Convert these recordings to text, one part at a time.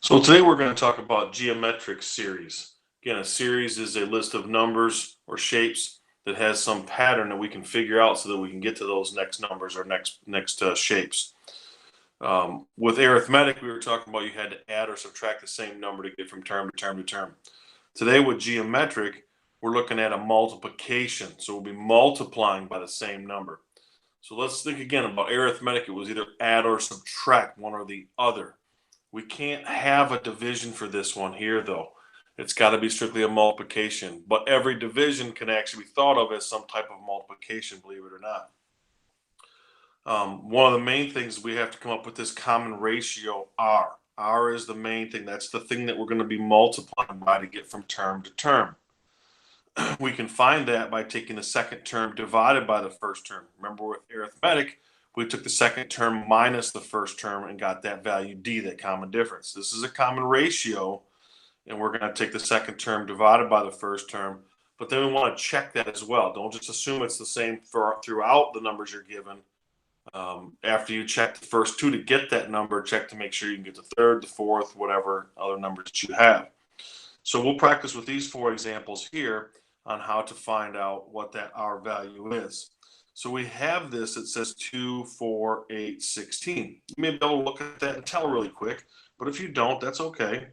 So today we're going to talk about geometric series. Again, a series is a list of numbers or shapes that has some pattern that we can figure out so that we can get to those next numbers or next shapes. With arithmetic, we were talking about you had to add or subtract the same number to get from term to term to term. Today with geometric, we're looking at a multiplication. So we'll be multiplying by the same number. So let's think again about arithmetic. It was either add or subtract, one or the other. We can't have a division for this one here, though. It's got to be strictly a multiplication. But every division can actually be thought of as some type of multiplication, believe it or not. One of the main things we have to come up with this common ratio R. R is the main thing. That's the thing that we're going to be multiplying by to get from term to term. We can find that by taking the second term divided by the first term. Remember, with arithmetic, we took the second term minus the first term and got that value D, that common difference. This is a common ratio, and we're going to take the second term divided by the first term, but then we want to check that as well. Don't just assume it's the same throughout the numbers you're given. After you check the first two to get that number, check to make sure you can get the third, the fourth, whatever other numbers that you have. So we'll practice with these four examples here on how to find out what that R value is. So we have this, it says 2, 4, 8, 16. You may be able to look at that and tell really quick, but if you don't, that's okay.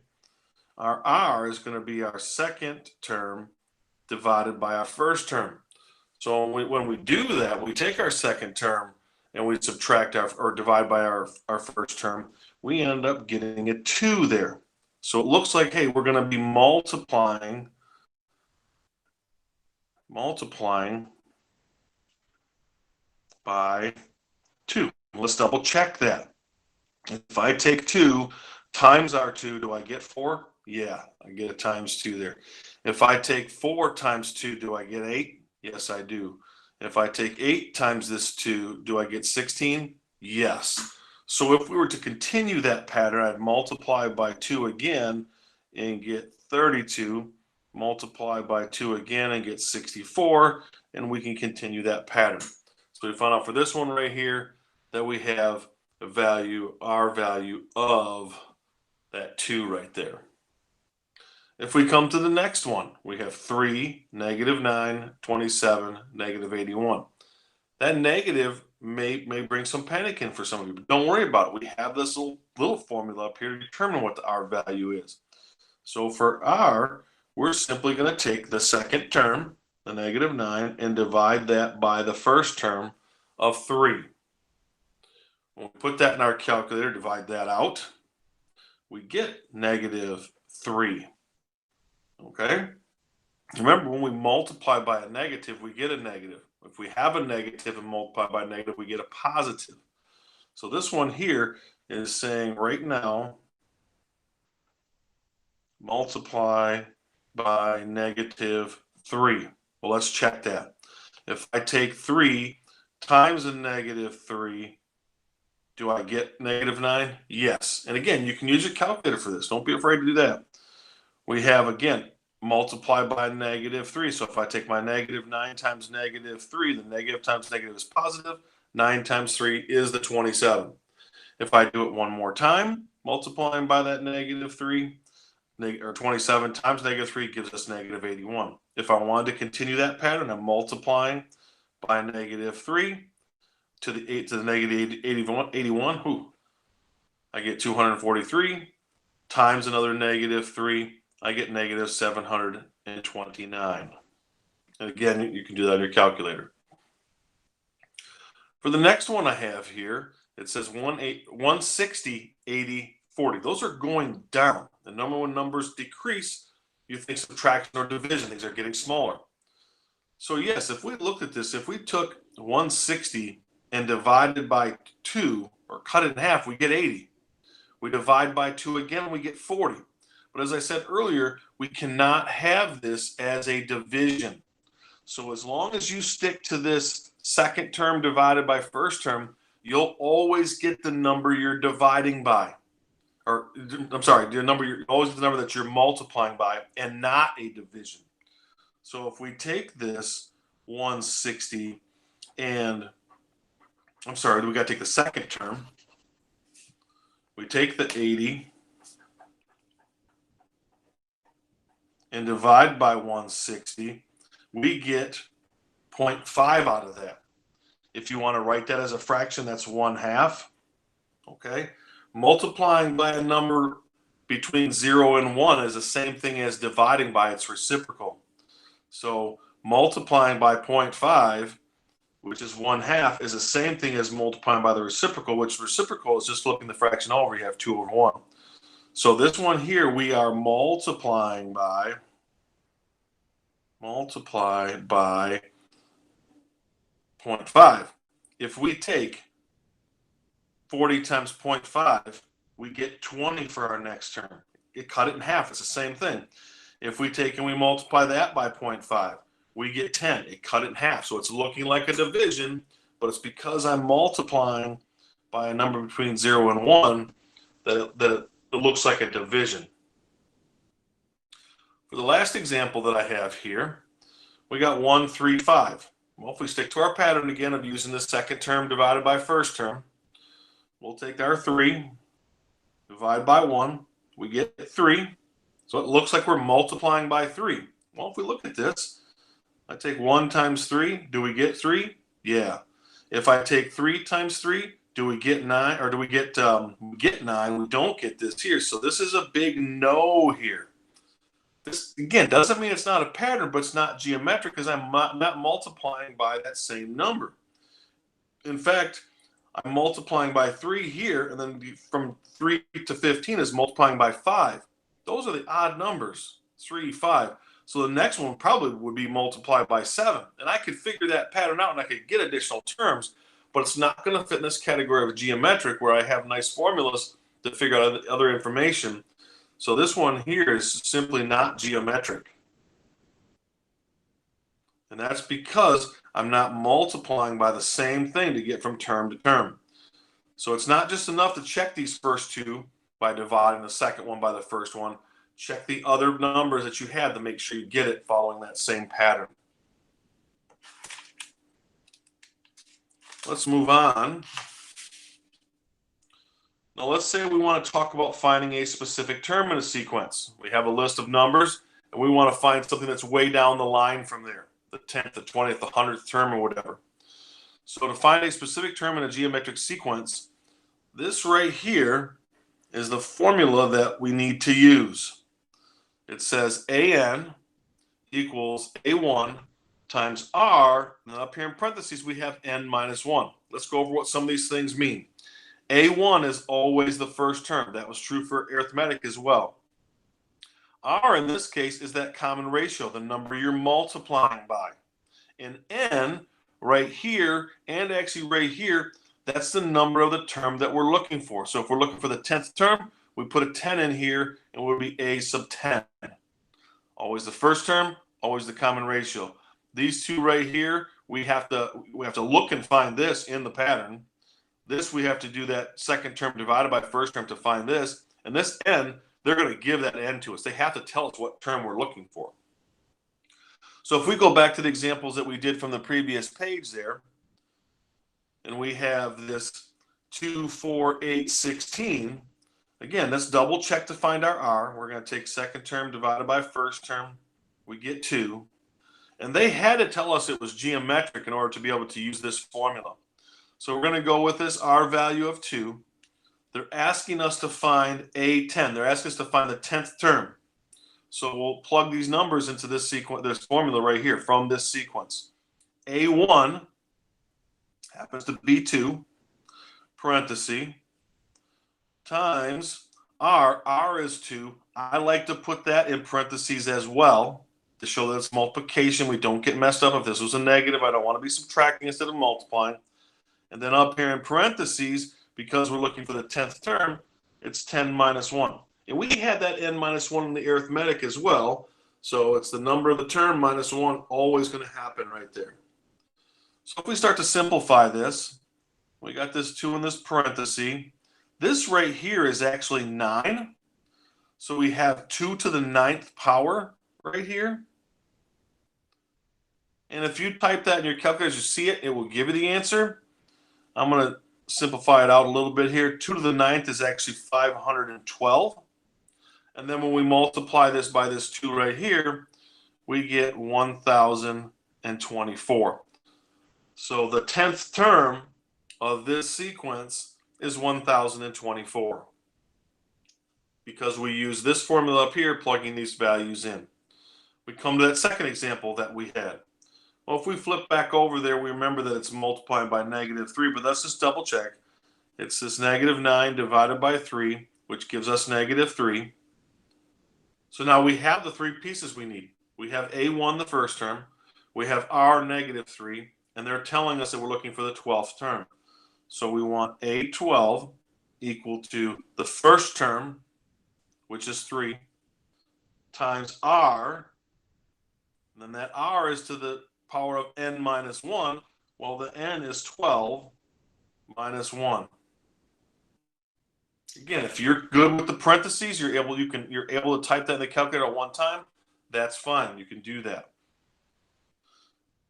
Our R is going to be our second term divided by our first term. So when we do that, we take our second term and we subtract or divide by our first term, we end up getting a 2 there. So it looks like, hey, we're going to be multiplying by 2. Let's double check that. If I take 2 times our 2, do I get 4? Yeah, I get a times 2 there. If I take 4 times 2, do I get 8? Yes, I do. If I take 8 times this 2, do I get 16? Yes. So if we were to continue that pattern, I'd multiply by 2 again and get 32, multiply by 2 again and get 64, and we can continue that pattern. So we found out for this one right here that we have a value, our value of that 2 right there. If we come to the next one, we have 3, -9, 27, -81. That negative may bring some panic in for some of you, but don't worry about it. We have this little formula up here to determine what the R value is. So for R, we're simply going to take the second term, the -9, and divide that by the first term of 3. When we put that in our calculator, divide that out, we get -3. Okay? Remember, when we multiply by a negative, we get a negative. If we have a negative and multiply by a negative, we get a positive. So this one here is saying right now, multiply by -3. Well, let's check that. If I take 3 times a -3, do I get -9? Yes. And again, you can use your calculator for this. Don't be afraid to do that. We have, again, multiply by -3. So if I take my -9 times -3, the negative times negative is positive. 9 times 3 is the 27. If I do it one more time, multiplying by that -3, or 27 times -3 gives us -81. If I wanted to continue that pattern, I'm multiplying by -3 to the -81. I get 243 times another -3. I get -729. And again, you can do that on your calculator. For the next one I have here, it says 160, 80, 40. Those are going down. The number when numbers decrease, you think subtraction or division, things are getting smaller. So yes, if we looked at this, if we took 160 and divided by 2, or cut it in half, we get 80. We divide by 2 again, we get 40. But as I said earlier, we cannot have this as a division. So as long as you stick to this second term divided by first term, you'll always get the number you're dividing by. Or I'm sorry, always the number that you're multiplying by, and not a division. So if we take this 160 and we got to take the second term. We take the 80 and divide by 160, we get 0.5 out of that. If you want to write that as a fraction, that's 1/2. Okay. Multiplying by a number between 0 and 1 is the same thing as dividing by its reciprocal. So multiplying by 0.5, which is 1/2, is the same thing as multiplying by the reciprocal, which reciprocal is just flipping the fraction over. You have 2 over 1. So this one here, we are multiply by 0.5. If we take 40 times 0.5, we get 20 for our next term. It cut it in half. It's the same thing. If we take and we multiply that by 0.5, we get 10. It cut it in half. So it's looking like a division, but it's because I'm multiplying by a number between 0 and 1 that it looks like a division. For the last example that I have here, we got 1, 3, 5. Well, if we stick to our pattern again of using the second term divided by first term, we'll take our 3, divide by 1, we get 3. So it looks like we're multiplying by 3. Well, if we look at this, I take 1 times 3, do we get 3? Yeah. If I take 3 times 3, do we get 9? Or do we get 9? We don't get this here. So this is a big no here. This, again, doesn't mean it's not a pattern, but it's not geometric because I'm not multiplying by that same number. In fact, I'm multiplying by 3 here, and then from 3 to 15 is multiplying by 5. Those are the odd numbers, 3, 5. So the next one probably would be multiplied by 7. And I could figure that pattern out, and I could get additional terms, but it's not going to fit in this category of geometric where I have nice formulas to figure out other information. So this one here is simply not geometric. And that's because I'm not multiplying by the same thing to get from term to term. So it's not just enough to check these first two by dividing the second one by the first one. Check the other numbers that you have to make sure you get it following that same pattern. Let's move on. Now let's say we want to talk about finding a specific term in a sequence. We have a list of numbers and we want to find something that's way down the line from there, the 10th, the 20th, the 100th term or whatever. So to find a specific term in a geometric sequence, this right here is the formula that we need to use. It says AN equals A1 times R, and then up here in parentheses we have N minus 1. Let's go over what some of these things mean. A1 is always the first term. That was true for arithmetic as well. R in this case is that common ratio, the number you're multiplying by. And N right here and actually right here, that's the number of the term that we're looking for. So if we're looking for the 10th term, we put a 10 in here and it would be A sub 10. Always the first term, always the common ratio. These two right here, we have to look and find this in the pattern. This, we have to do that second term divided by first term to find this. And this N, they're going to give that N to us. They have to tell us what term we're looking for. So if we go back to the examples that we did from the previous page there, and we have this 2, 4, 8, 16. Again, let's double check to find our R. We're going to take second term divided by first term. We get 2. And they had to tell us it was geometric in order to be able to use this formula. So we're going to go with this R value of 2. They're asking us to find A10. They're asking us to find the 10th term. So we'll plug these numbers into this sequence, this formula right here from this sequence. A1 happens to be 2, parenthesis, times R. R is 2. I like to put that in parentheses as well to show that it's multiplication. We don't get messed up. If this was a negative, I don't want to be subtracting instead of multiplying. And then up here in parentheses, because we're looking for the 10th term, it's 10 minus 1. And we had that N minus 1 in the arithmetic as well. So it's the number of the term minus 1, always going to happen right there. So if we start to simplify this, we got this 2 in this parenthesis. This right here is actually 9. So we have 2 to the 9th power right here. And if you type that in your calculator, you see it, it will give you the answer. I'm going to simplify it out a little bit here. 2 to the 9th is actually 512. And then when we multiply this by this 2 right here, we get 1,024. So the 10th term of this sequence is 1,024 because we use this formula up here, plugging these values in. We come to that second example that we had. Well, if we flip back over there, we remember that it's multiplied by -3, but let's just double check. It's this -9 divided by 3, which gives us -3. So now we have the 3 pieces we need. We have A1, the first term. We have our -3, and they're telling us that we're looking for the 12th term. So we want A12 equal to the first term, which is 3, times R. And then that R is to the power of n minus 1. Well, the n is 12 minus 1. Again, if you're good with the parentheses, you're able to type that in the calculator at one time. That's fine. You can do that.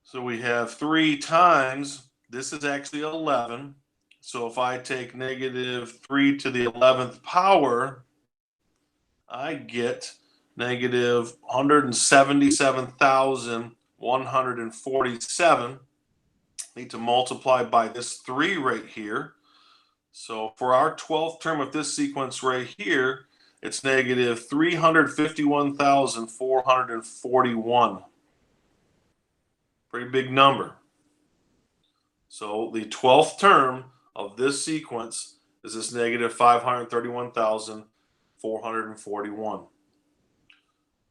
So we have 3 times, this is actually 11. So if I take -3 to the 11th power, I get -177,147. Need to multiply by this 3 right here. So for our 12th term of this sequence right here, it's -351,441. Pretty big number. So the 12th term of this sequence is this -531,441.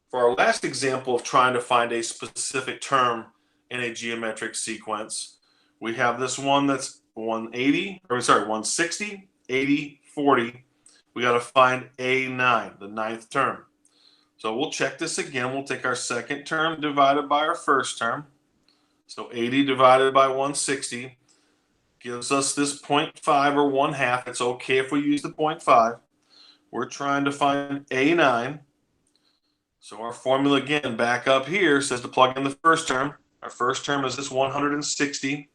For our last example of trying to find a specific term in a geometric sequence, we have this one that's 160, 80, 40. We got to find A9, the 9th term. So we'll check this again. We'll take our second term divided by our first term. So 80 divided by 160 gives us this 0.5 or 1/2. It's okay if we use the 0.5. We're trying to find A9. So our formula again back up here says to plug in the first term. Our first term is this 160.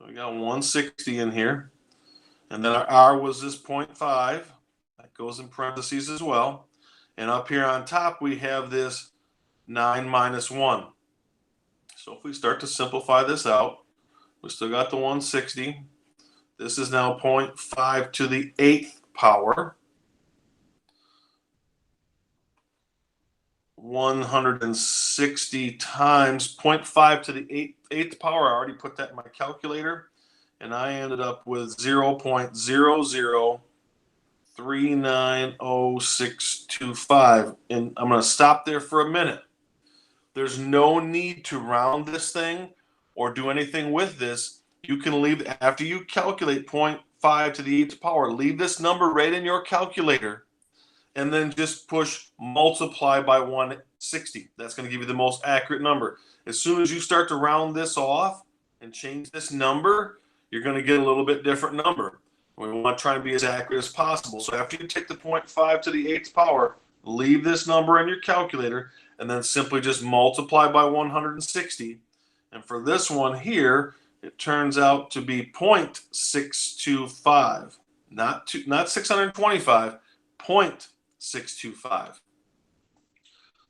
We got 160 in here. And then our R was this 0.5. That goes in parentheses as well. And up here on top, we have this 9 minus 1. So if we start to simplify this out, we still got the 160. This is now 0.5 to the 8th power. 160 times 0.5 to the 8th power. I already put that in my calculator, and I ended up with 0.003900625. And I'm going to stop there for a minute. There's no need to round this thing or do anything with this. You can leave, after you calculate 0.5 to the 8th power, leave this number right in your calculator, and then just push multiply by 160. That's going to give you the most accurate number. As soon as you start to round this off and change this number, you're going to get a little bit different number. We want to try and be as accurate as possible. So after you take the 0.5 to the 8th power, leave this number in your calculator, and then simply just multiply by 160. And for this one here, it turns out to be 0.625, not 625, 0.625.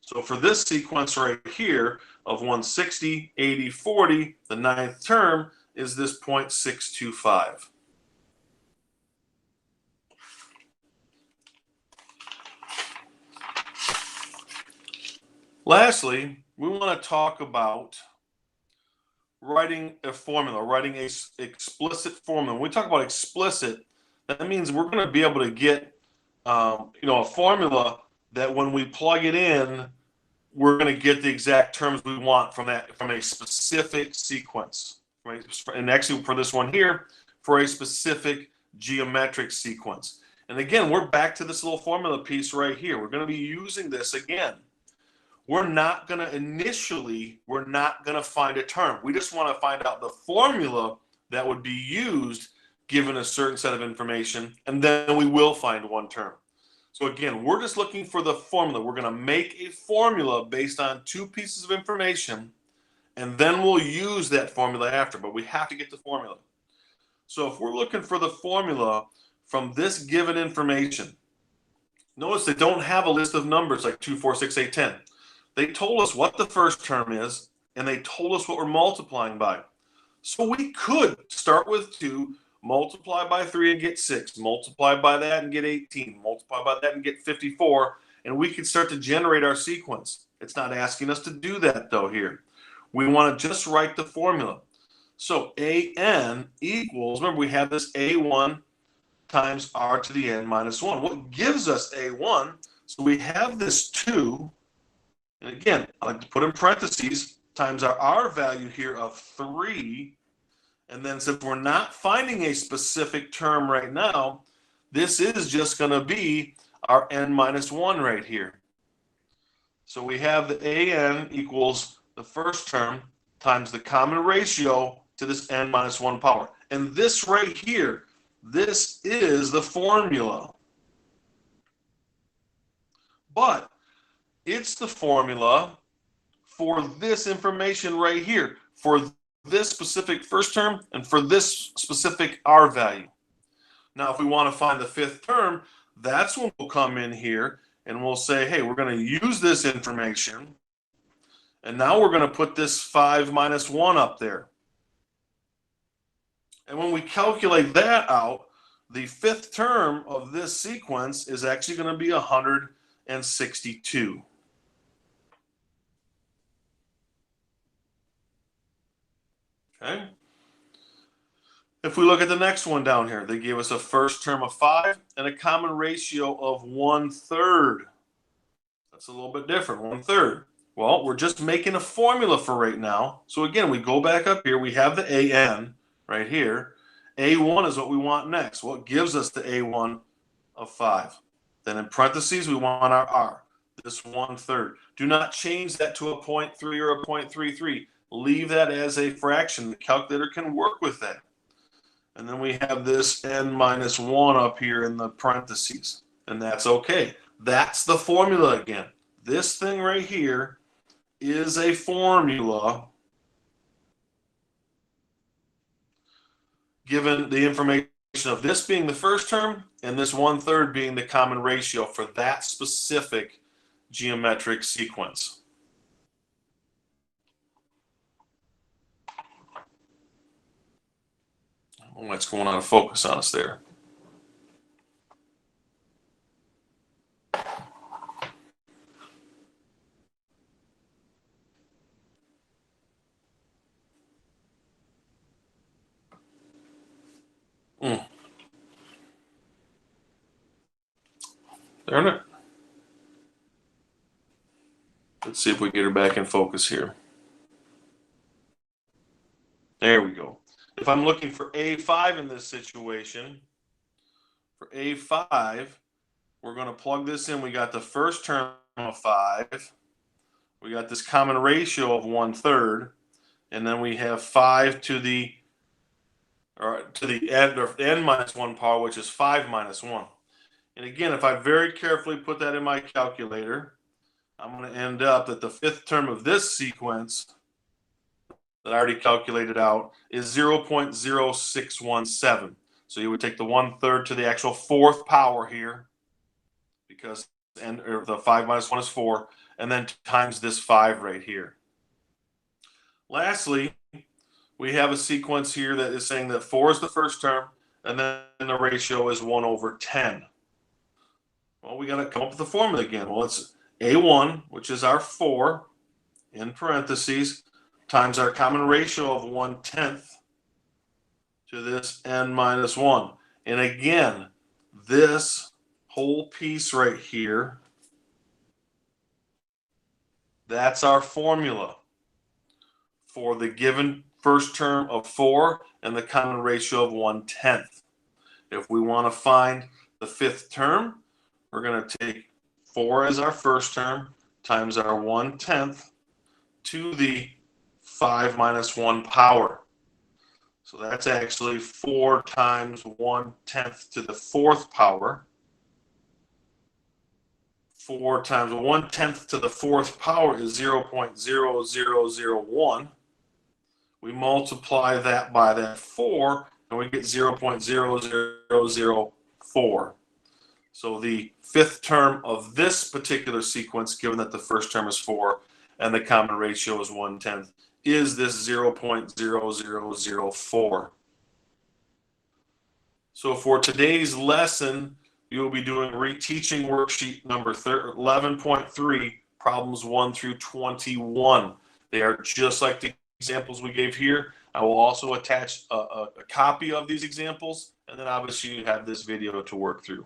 So for this sequence right here of 160, 80, 40, the 9th term is this 0.625. Lastly, we want to talk about writing a formula, writing a explicit formula. When we talk about explicit, that means we're going to be able to get a formula that when we plug it in, we're going to get the exact terms we want from a specific sequence. Right? And actually for this one here, for a specific geometric sequence. And again, we're back to this little formula piece right here. We're going to be using this again. We're not going to find a term. We just want to find out the formula that would be used given a certain set of information, and then we will find one term. So again, we're just looking for the formula. We're going to make a formula based on 2 pieces of information, and then we'll use that formula after, but we have to get the formula. So if we're looking for the formula from this given information, Notice they don't have a list of numbers like 2, 4, 6, 8, 10. They told us what the first term is, and they told us what we're multiplying by. So we could start with 2, multiply by 3 and get 6, multiply by that and get 18, multiply by that and get 54, and we could start to generate our sequence. It's not asking us to do that though here. We want to just write the formula. So AN equals, remember we have this A1 times R to the N minus 1. What gives us A1? So we have this 2, and again, I like to put in parentheses, times our R value here of 3. And then since we're not finding a specific term right now, this is just going to be our N minus 1 right here. So we have the AN equals the first term times the common ratio to this N minus 1 power. And this right here, this is the formula. But it's the formula for this information right here, for this specific first term and for this specific R value. Now, if we want to find the fifth term, that's when we'll come in here and we'll say, hey, we're going to use this information. And now we're going to put this 5 minus 1 up there. And when we calculate that out, the fifth term of this sequence is actually going to be 162. Okay. If we look at the next one down here, they gave us a first term of 5 and a common ratio of 1/3. That's a little bit different, 1/3. Well, we're just making a formula for right now. So again, we go back up here. We have the AN right here. A1 is what we want next. What gives us the A1 of 5? Then in parentheses, we want our R, this 1/3. Do not change that to a 0.3 or a 0.33. Leave that as a fraction. The calculator can work with that. And then we have this N minus 1 up here in the parentheses. And that's okay. That's the formula again. This thing right here is a formula given the information of this being the first term and this 1/3 being the common ratio for that specific geometric sequence. What's going on? Focus on us there. Darn it. Let's see if we get her back in focus here. There we go. If I'm looking for A5 in this situation, for A5, we're going to plug this in. We got the first term of 5. We got this common ratio of 1/3. And then we have 5 to the N minus 1 power, which is 5 minus 1. And again, if I very carefully put that in my calculator, I'm going to end up that the fifth term of this sequence that I already calculated out is 0.0617. So you would take the 1/3 to the actual fourth power here, because the 5 minus 1 is 4, and then times this 5 right here. Lastly, we have a sequence here that is saying that 4 is the first term, and then the ratio is 1/10. Well, we got to come up with the formula again. Well, it's A1, which is our 4, in parentheses, times our common ratio of 1/10 to this N minus 1. And again, this whole piece right here, that's our formula for the given first term of 4 and the common ratio of 1/10. If we want to find the fifth term, we're going to take 4 as our first term times our 1/10 to the 5 minus 1 power. So that's actually 4 times 1/10 to the fourth power. 4 times 1/10 to the fourth power is 0.0001. We multiply that by that 4, and we get 0.0004. So the fifth term of this particular sequence, given that the first term is 4 and the common ratio is 1/10, is this 0.0004. So for today's lesson, you will be doing reteaching worksheet number 11.3, problems 1 through 21. They are just like the examples we gave here. I will also attach a copy of these examples, and then obviously you have this video to work through.